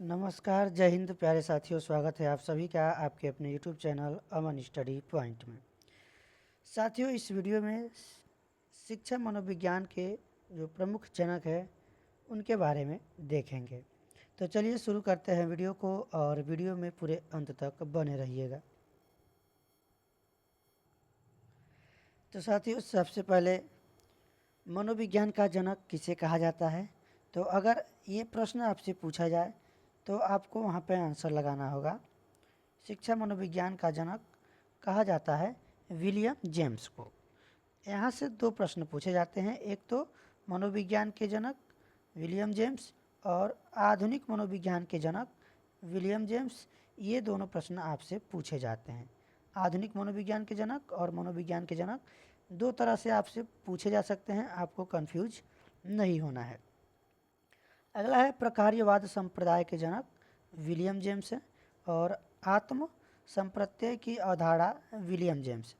नमस्कार, जय हिंद प्यारे साथियों। स्वागत है आप सभी का आपके अपने YouTube चैनल अमन स्टडी पॉइंट में। साथियों, इस वीडियो में शिक्षा मनोविज्ञान के जो प्रमुख जनक है उनके बारे में देखेंगे। तो चलिए शुरू करते हैं वीडियो को, और वीडियो में पूरे अंत तक बने रहिएगा। तो साथियों, सबसे पहले मनोविज्ञान का जनक किसे कहा जाता है? तो अगर ये प्रश्न आपसे पूछा जाए तो आपको वहाँ पे आंसर लगाना होगा। शिक्षा मनोविज्ञान का जनक कहा जाता है विलियम जेम्स को। यहाँ से दो प्रश्न पूछे जाते हैं, एक तो मनोविज्ञान के जनक विलियम जेम्स और आधुनिक मनोविज्ञान के जनक विलियम जेम्स। ये दोनों प्रश्न आपसे पूछे जाते हैं। आधुनिक मनोविज्ञान के जनक और मनोविज्ञान के जनक दो तरह से आपसे पूछे जा सकते हैं, आपको कंफ्यूज नहीं होना है। अगला है प्रकार्यवाद संप्रदाय के जनक विलियम जेम्स है और आत्म संप्रत्यय की अवधारणा विलियम जेम्स।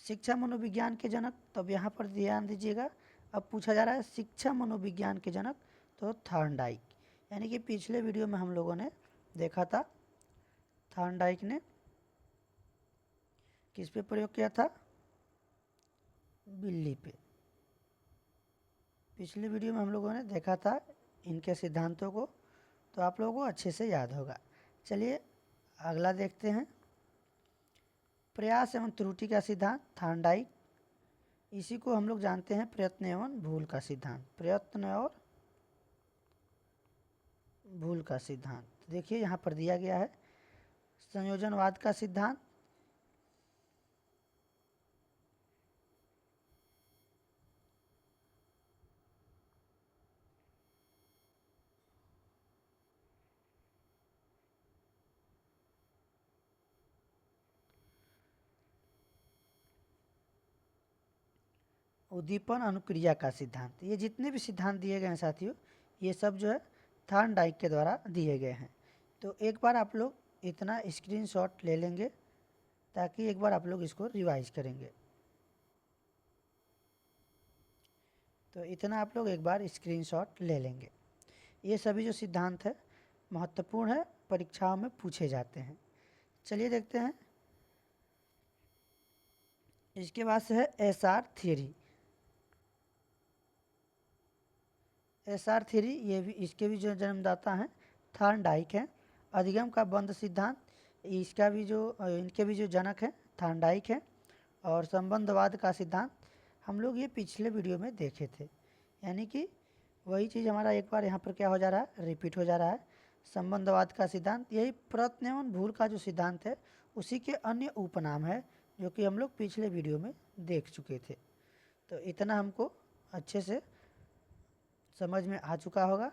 शिक्षा मनोविज्ञान के जनक, तब यहाँ पर ध्यान दीजिएगा, अब पूछा जा रहा है शिक्षा मनोविज्ञान के जनक, तो थॉर्नडाइक। यानी कि पिछले वीडियो में हम लोगों ने देखा था थॉर्नडाइक ने किस पे प्रयोग किया था? बिल्ली पे। पिछले वीडियो में हम लोगों ने देखा था इनके सिद्धांतों को, तो आप लोगों को अच्छे से याद होगा। चलिए अगला देखते हैं। प्रयास एवं त्रुटि का सिद्धांत थॉर्नडाइक, इसी को हम लोग जानते हैं प्रयत्न एवं भूल का सिद्धांत। प्रयत्न और भूल का सिद्धांत देखिए यहाँ पर दिया गया है। संयोजनवाद का सिद्धांत उद्दीपन अनुक्रिया का सिद्धांत। ये जितने भी सिद्धांत दिए गए हैं साथियों, ये सब जो है थॉर्नडाइक के द्वारा दिए गए हैं। तो एक बार आप लोग इतना स्क्रीनशॉट ले लेंगे ताकि एक बार आप लोग इसको रिवाइज करेंगे। तो इतना आप लोग एक बार स्क्रीनशॉट ले लेंगे। ये सभी जो सिद्धांत है महत्वपूर्ण है, परीक्षाओं में पूछे जाते हैं। चलिए देखते हैं। इसके बाद से है एसआर थ्योरी। एसआर थ्योरी ये भी, इसके भी जो जन्मदाता हैं थॉर्नडाइक हैं। अधिगम का बंध सिद्धांत, इसका भी जो इनके भी जो जनक हैं थॉर्नडाइक हैं। और संबंधवाद का सिद्धांत हम लोग ये पिछले वीडियो में देखे थे, यानी कि वही चीज़ हमारा एक बार यहाँ पर क्या हो जा रहा है, रिपीट हो जा रहा है। संबंधवाद का सिद्धांत यही प्रयत्न एवं भूल का जो सिद्धांत है उसी के अन्य उपनाम है, जो कि हम लोग पिछले वीडियो में देख चुके थे। तो इतना हमको अच्छे से समझ में आ चुका होगा।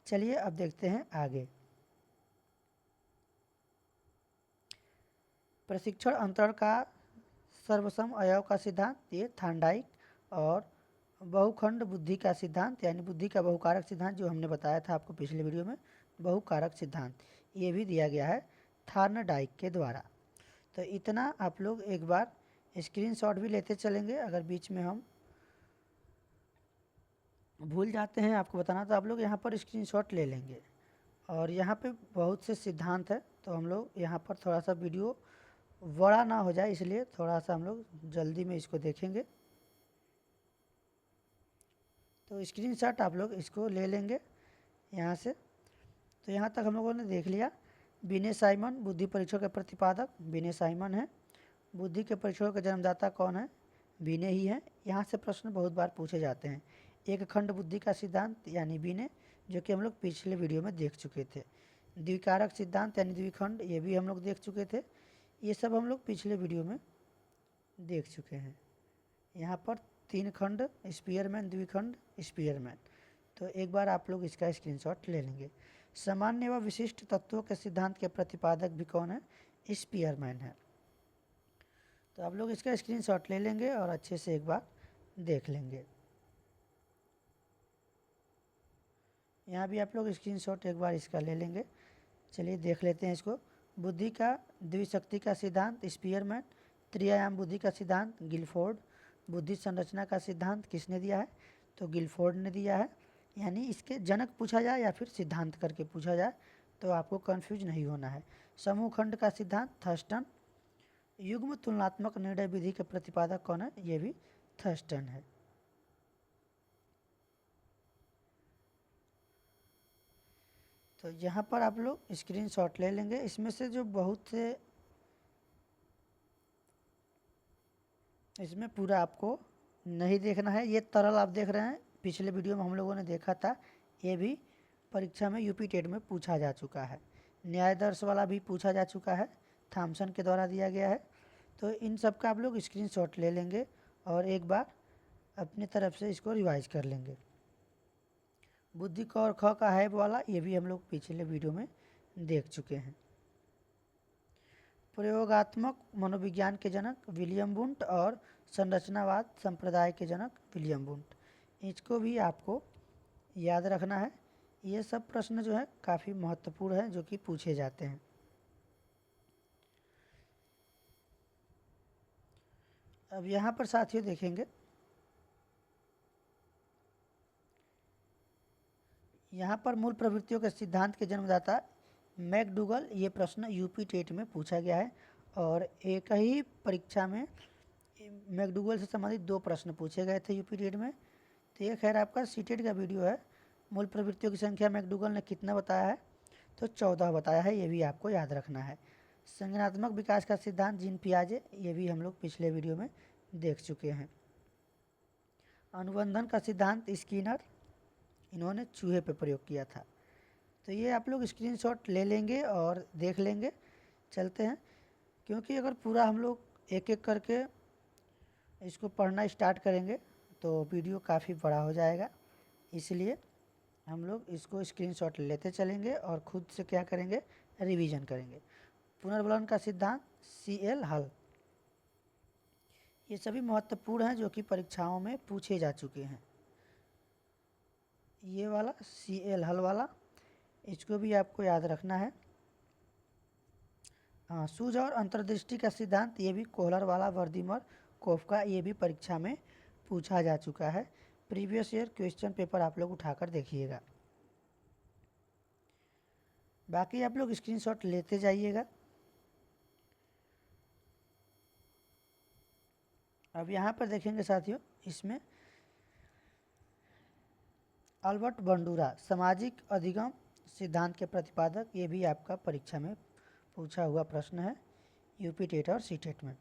चलिए अब देखते हैं आगे। प्रशिक्षण अंतरण का सर्वसम अवयव का सिद्धांत, ये थॉर्नडाइक। और बहुखंड बुद्धि का सिद्धांत, यानी बुद्धि का बहुकारक सिद्धांत जो हमने बताया था आपको पिछले वीडियो में, बहुकारक सिद्धांत, ये भी दिया गया है थॉर्नडाइक के द्वारा। तो इतना आप लोग एक बार स्क्रीनशॉट भी लेते चलेंगे। अगर बीच में हम भूल जाते हैं आपको बताना, तो आप लोग यहाँ पर स्क्रीनशॉट ले लेंगे। और यहाँ पे बहुत से सिद्धांत है, तो हम लोग यहाँ पर थोड़ा सा वीडियो बड़ा ना हो जाए, इसलिए थोड़ा सा हम लोग जल्दी में इसको देखेंगे। तो स्क्रीनशॉट आप लोग इसको ले लेंगे यहाँ से। तो यहाँ तक हम लोगों ने देख लिया। विनय साइमन बुद्धि परीक्षण के प्रतिपादक विनय साइमन है। बुद्धि के परीक्षणों के जन्मदाता कौन है? विनय ही है। यहाँ से प्रश्न बहुत बार पूछे जाते हैं। एक खंड बुद्धि का सिद्धांत यानी विनय, जो कि हम लोग पिछले वीडियो में देख चुके थे। द्विकारक सिद्धांत यानी द्विखंड, ये भी हम लोग देख चुके थे। ये सब हम लोग पिछले वीडियो में देख चुके हैं। यहाँ पर तीन खंड स्पीयरमैन, द्विखंड स्पीयरमैन। तो एक बार आप लोग इसका स्क्रीनशॉट ले लेंगे। सामान्य व विशिष्ट तत्वों के सिद्धांत के प्रतिपादक भी कौन है? स्पीयरमैन है। तो आप लोग इसका स्क्रीनशॉट ले लेंगे और अच्छे से एक बार देख लेंगे। यहाँ भी आप लोग स्क्रीनशॉट एक बार इसका ले लेंगे। चलिए देख लेते हैं इसको। बुद्धि का द्विशक्ति का सिद्धांत स्पीयरमैन। त्रिआयाम बुद्धि का सिद्धांत गिलफोर्ड। बुद्धि संरचना का सिद्धांत किसने दिया है? तो गिलफोर्ड ने दिया है। यानी इसके जनक पूछा जाए या फिर सिद्धांत करके पूछा जाए तो आपको कंफ्यूज नहीं होना है। समूह खंड का सिद्धांत थर्स्टन। युग्म तुलनात्मक निर्णय विधि के प्रतिपादक कौन है? ये भी थर्स्टन है। तो यहाँ पर आप लोग स्क्रीनशॉट ले लेंगे। इसमें से जो बहुत से, इसमें पूरा आपको नहीं देखना है। ये तरल आप देख रहे हैं, पिछले वीडियो में हम लोगों ने देखा था, ये भी परीक्षा में यूपी टेट में पूछा जा चुका है। न्यायदर्श वाला भी पूछा जा चुका है, थॉमसन के द्वारा दिया गया है। तो इन सब का आप लोग स्क्रीनशॉट ले लेंगे और एक बार अपनी तरफ से इसको रिवाइज कर लेंगे। बुद्धि क और ख का है वाला, ये भी हम लोग पिछले वीडियो में देख चुके हैं। प्रयोगात्मक मनोविज्ञान के जनक विलियम वुंट और संरचनावाद संप्रदाय के जनक विलियम वुंट, इसको भी आपको याद रखना है। ये सब प्रश्न जो है काफ़ी महत्वपूर्ण है, जो कि पूछे जाते हैं। अब यहाँ पर साथियों देखेंगे, यहाँ पर मूल प्रवृत्तियों के सिद्धांत के जन्मदाता मैकडूगल, ये प्रश्न यूपी टेट में पूछा गया है और एक ही परीक्षा में मैकडूगल से संबंधित 2 प्रश्न पूछे गए थे यूपी टेट में। तो ये खैर आपका सीटेट का वीडियो है। मूल प्रवृत्तियों की संख्या मैकडूगल ने कितना बताया है? तो 14 बताया है, ये भी आपको याद रखना है। संज्ञानात्मक विकास का सिद्धांत जीन पियाजे, ये भी हम लोग पिछले वीडियो में देख चुके हैं। अनुबंधन का सिद्धांत स्किनर, इन्होंने चूहे पे प्रयोग किया था। तो ये आप लोग स्क्रीनशॉट ले लेंगे और देख लेंगे। चलते हैं, क्योंकि अगर पूरा हम लोग एक एक करके इसको पढ़ना स्टार्ट करेंगे तो वीडियो काफ़ी बड़ा हो जाएगा, इसलिए हम लोग इसको स्क्रीनशॉट लेते चलेंगे और खुद से क्या करेंगे? रिवीजन करेंगे। पुनर्वलन का सिद्धांत CL हल, ये सभी महत्वपूर्ण हैं जो कि परीक्षाओं में पूछे जा चुके हैं। ये वाला CL हल वाला, इसको भी आपको याद रखना है। हाँ, सूझ और अंतर्दृष्टि का सिद्धांत, ये भी कोहलर वाला, वर्दीमर, कोफका, ये भी परीक्षा में पूछा जा चुका है। प्रीवियस ईयर क्वेश्चन पेपर आप लोग उठाकर देखिएगा। बाकी आप लोग स्क्रीनशॉट लेते जाइएगा। अब यहाँ पर देखेंगे साथियों, इसमें अल्बर्ट बंडूरा सामाजिक अधिगम सिद्धांत के प्रतिपादक, ये भी आपका परीक्षा में पूछा हुआ प्रश्न है यूपी टेट और सीटेट में।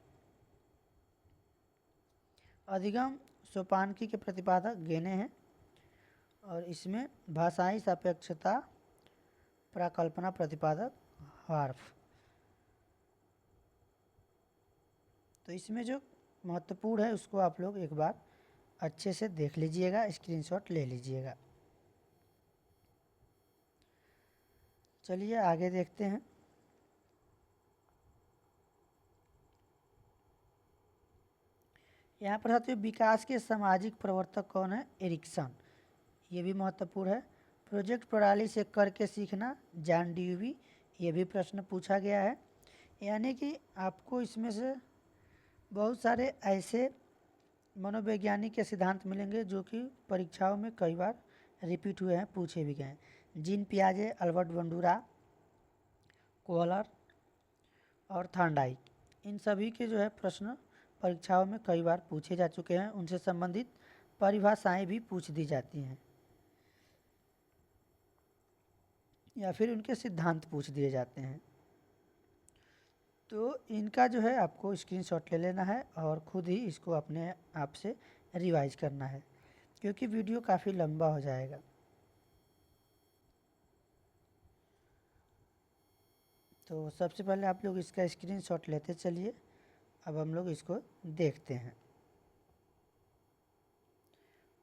अधिगम सोपानकी के प्रतिपादक गेने हैं और इसमें भाषाई सापेक्षता प्राकल्पना प्रतिपादक हार्फ। तो इसमें जो महत्वपूर्ण है उसको आप लोग एक बार अच्छे से देख लीजिएगा, स्क्रीनशॉट ले लीजिएगा। चलिए आगे देखते हैं। यहाँ पर साथियों विकास के सामाजिक प्रवर्तक कौन है? एरिक्सन, ये भी महत्वपूर्ण है। प्रोजेक्ट प्रणाली से करके सीखना, जॉन ड्यूवी, ये भी प्रश्न पूछा गया है। यानी कि आपको इसमें से बहुत सारे ऐसे मनोवैज्ञानिक के सिद्धांत मिलेंगे जो कि परीक्षाओं में कई बार रिपीट हुए हैं, पूछे भी गए हैं। जीन पियाजे, अल्बर्ट बंडूरा, कोहलर और थॉर्नडाइक, इन सभी के जो है प्रश्न परीक्षाओं में कई बार पूछे जा चुके हैं। उनसे संबंधित परिभाषाएं भी पूछ दी जाती हैं या फिर उनके सिद्धांत पूछ दिए जाते हैं। तो इनका जो है आपको स्क्रीनशॉट ले लेना है और ख़ुद ही इसको अपने आप से रिवाइज करना है, क्योंकि वीडियो काफ़ी लंबा हो जाएगा। तो सबसे पहले आप लोग इसका स्क्रीनशॉट लेते चलिए। अब हम लोग इसको देखते हैं।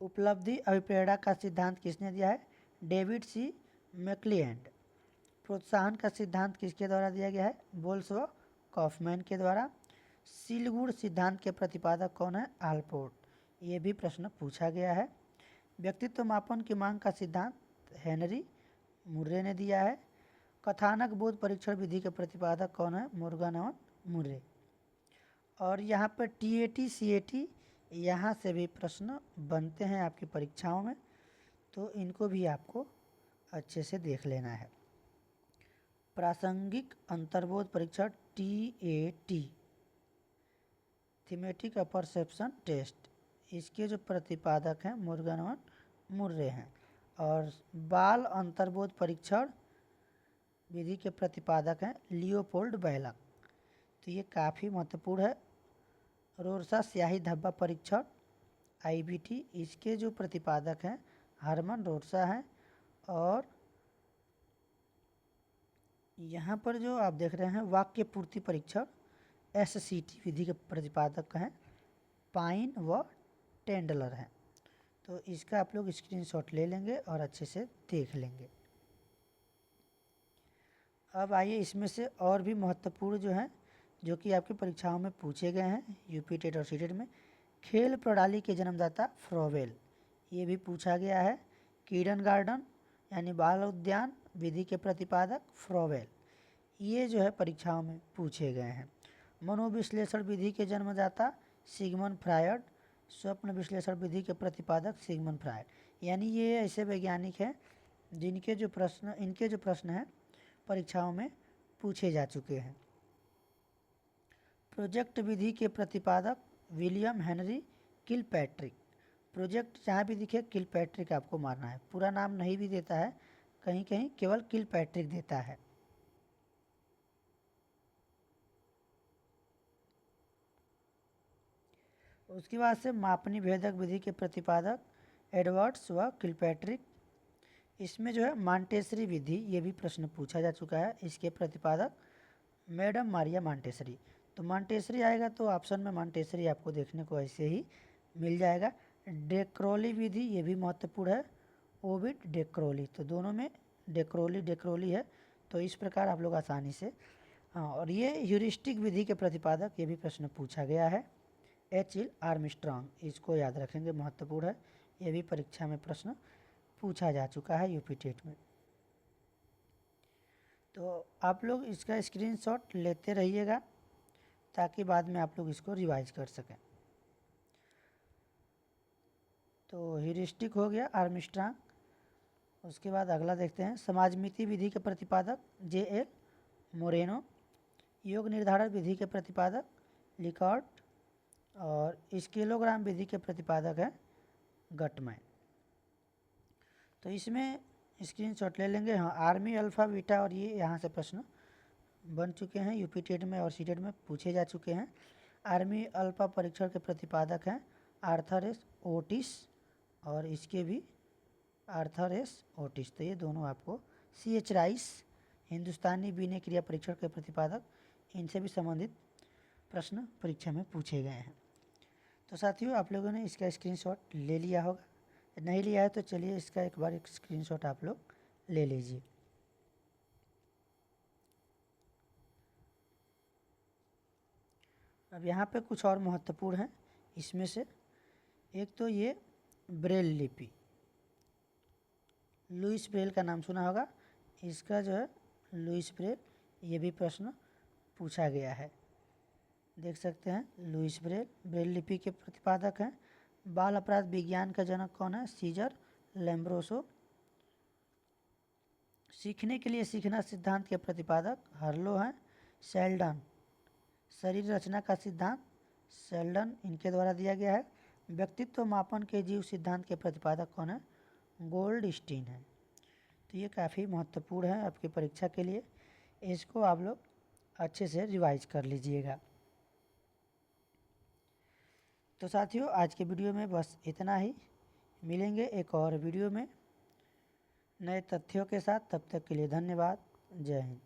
उपलब्धि अभिप्रेरणा का सिद्धांत किसने दिया है? डेविड सी मैक्लिएंड। प्रोत्साहन का सिद्धांत किसके द्वारा दिया गया है? बोल्स व कॉफमैन के द्वारा। सीलगुण सिद्धांत के प्रतिपादक कौन है? आलपोर्ट, ये भी प्रश्न पूछा गया है। व्यक्तित्व मापन की मांग का सिद्धांत हेनरी मुर्रे ने दिया है। कथानक बोध परीक्षण विधि के प्रतिपादक कौन है? मोर्गन और मुर्रे। और यहाँ पर TAT CAT, यहाँ से भी प्रश्न बनते हैं आपकी परीक्षाओं में, तो इनको भी आपको अच्छे से देख लेना है। प्रासंगिक अंतर्बोध परीक्षण TAT, थीमेटिक परसेप्शन टेस्ट, इसके जो प्रतिपादक हैं मुर्गन व मुर्रे हैं। और बाल अंतर्बोध परीक्षण विधि के प्रतिपादक हैं लियोपोल्ड बैलक। तो ये काफ़ी महत्वपूर्ण है। रोरसा स्याही धब्बा परीक्षण IBT, इसके जो प्रतिपादक हैं हरमन रोरसा हैं। और यहाँ पर जो आप देख रहे हैं वाक्य पूर्ति परीक्षण SCT विधि के प्रतिपादक हैं पाइन व टेंडलर हैं। तो इसका आप लोग स्क्रीनशॉट ले लेंगे और अच्छे से देख लेंगे। अब आइए इसमें से और भी महत्वपूर्ण जो हैं जो कि आपकी परीक्षाओं में पूछे गए हैं यूपी टेट और सीटेट में। खेल प्रणाली के जन्मदाता फ्रोवेल, ये भी पूछा गया है। कीडन यानी बाल उद्यान विधि के प्रतिपादक फ्रोवेल, ये जो है परीक्षाओं में पूछे गए हैं। मनोविश्लेषण विधि के जन्मदाता सिगमंड फ्रायड, स्वप्न विश्लेषण विधि के प्रतिपादक सिगमंड फ्रायड। यानी ये ऐसे वैज्ञानिक हैं इनके जो प्रश्न हैं परीक्षाओं में पूछे जा चुके हैं। प्रोजेक्ट विधि के प्रतिपादक विलियम हेनरी किलपैट्रिक। प्रोजेक्ट जहाँ भी दिखे किलपैट्रिक आपको मारना है, पूरा नाम नहीं भी देता है, कहीं कहीं केवल किलपैट्रिक देता है। उसके बाद से मापनी भेदक विधि के प्रतिपादक एडवर्ड्स व किलपैट्रिक। इसमें जो है मांटेसरी विधि, ये भी प्रश्न पूछा जा चुका है, इसके प्रतिपादक मैडम मारिया मांटेसरी। तो मांटेसरी आएगा तो ऑप्शन में मांटेसरी आपको देखने को ऐसे ही मिल जाएगा। डेक्रोली विधि, ये भी महत्वपूर्ण है, ओविड डेक्रोली, तो दोनों में डेक्रोली है। तो इस प्रकार आप लोग आसानी से और ये ह्यूरिस्टिक विधि के प्रतिपादक, ये भी प्रश्न पूछा गया है H.L. आर्मस्ट्रांग, इसको याद रखेंगे, महत्वपूर्ण है। ये भी परीक्षा में प्रश्न पूछा जा चुका है यूपी टेट में। तो आप लोग इसका स्क्रीनशॉट लेते रहिएगा ताकि बाद में आप लोग इसको रिवाइज कर सकें। तो ह्यूरिस्टिक हो गया आर्मस्ट्रांग। उसके बाद अगला देखते हैं समाजमिति विधि के प्रतिपादक J.L. मोरेनो, योग निर्धारण विधि के प्रतिपादक लिकॉर्ट, और स्केलोग्राम विधि के प्रतिपादक है गटमैन। तो इसमें स्क्रीनशॉट ले लेंगे। हाँ, आर्मी अल्फ़ा बीटा, और ये यहाँ से प्रश्न बन चुके हैं यूपी टेट में और सीटेट में पूछे जा चुके हैं। आर्मी अल्फ़ा परीक्षण के प्रतिपादक हैं आर्थर एस ओटिस, और इसके भी आर्थर एस ओटिस। तो ये दोनों आपको C.H. राइस हिंदुस्तानी बीने क्रिया परीक्षण के प्रतिपादक, इनसे भी संबंधित प्रश्न परीक्षा में पूछे गए हैं। तो साथियों आप लोगों ने इसका स्क्रीनशॉट ले लिया होगा, नहीं लिया है तो चलिए इसका एक बार स्क्रीनशॉट आप लोग ले लीजिए। अब यहाँ पे कुछ और महत्वपूर्ण है इसमें से। एक तो ये ब्रेल लिपि, लुइस ब्रेल का नाम सुना होगा, इसका जो है लुइस ब्रेल, ये भी प्रश्न पूछा गया है। देख सकते हैं लुइस ब्रेल, ब्रेल लिपि के प्रतिपादक हैं। बाल अपराध विज्ञान का जनक कौन है? सीजर लैम्ब्रोसो। सीखने के लिए सीखना सिद्धांत के प्रतिपादक हर्लो हैं। शेल्डन, शरीर रचना का सिद्धांत शेल्डन इनके द्वारा दिया गया है। व्यक्तित्व मापन के जीव सिद्धांत के प्रतिपादक कौन है? गोल्डस्टीन है। तो ये काफ़ी महत्वपूर्ण है आपकी परीक्षा के लिए, इसको आप लोग अच्छे से रिवाइज कर लीजिएगा। तो साथियों आज के वीडियो में बस इतना ही, मिलेंगे एक और वीडियो में नए तथ्यों के साथ। तब तक के लिए धन्यवाद। जय हिंद।